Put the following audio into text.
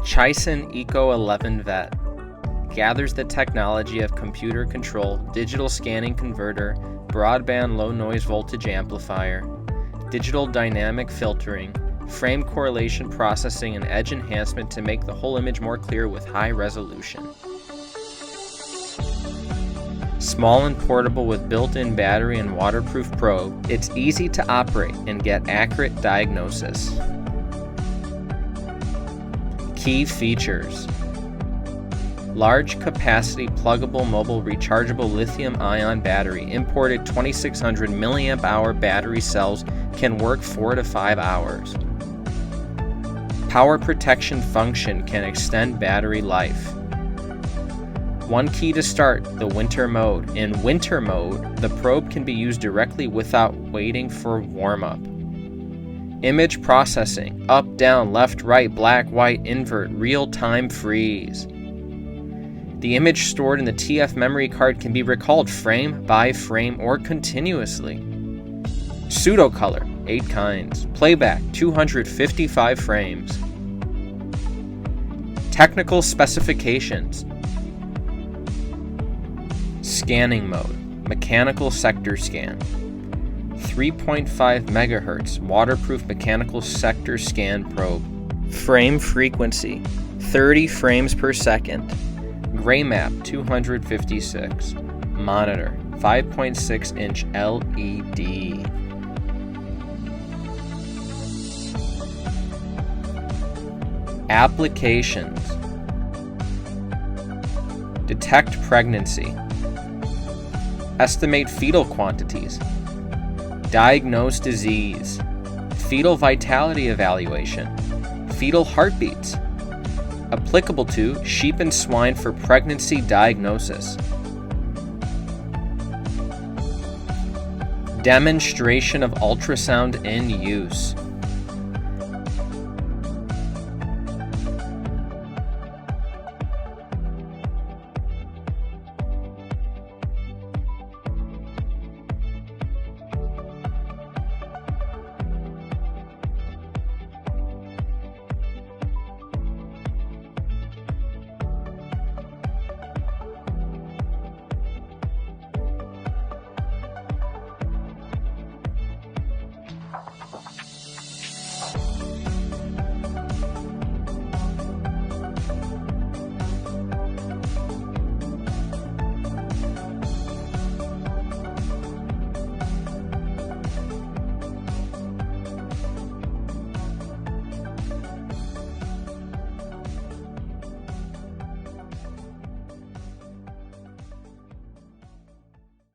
ECO-11Vet gathers the technology of computer control, digital scanning converter, broadband low noise voltage amplifier, digital dynamic filtering, frame correlation processing, and edge enhancement to make the whole image more clear with high resolution. Small and portable with built-in battery and waterproof probe, it's easy to operate and get accurate diagnosis. Key features: large capacity pluggable mobile rechargeable lithium-ion battery. Imported 2600 mAh battery cells can work 4 to 5 hours. Power protection function can extend battery life. One key to start, the winter mode. In winter mode, the probe can be used directly without waiting for warm-up. Image processing, up, down, left, right, black, white, invert, real-time freeze. The image stored in the TF memory card can be recalled frame by frame or continuously. Pseudocolor, 8 kinds. Playback, 255 frames. Technical specifications. Scanning mode, mechanical sector scan. 3.5 MHz waterproof mechanical sector scan probe. Frame frequency, 30 frames per second. Gray map, 256. Monitor, 5.6-inch LED. Applications: detect pregnancy, estimate fetal quantities, diagnose disease, fetal vitality evaluation, fetal heartbeats, applicable to sheep and swine for pregnancy diagnosis. Demonstration of ultrasound in use.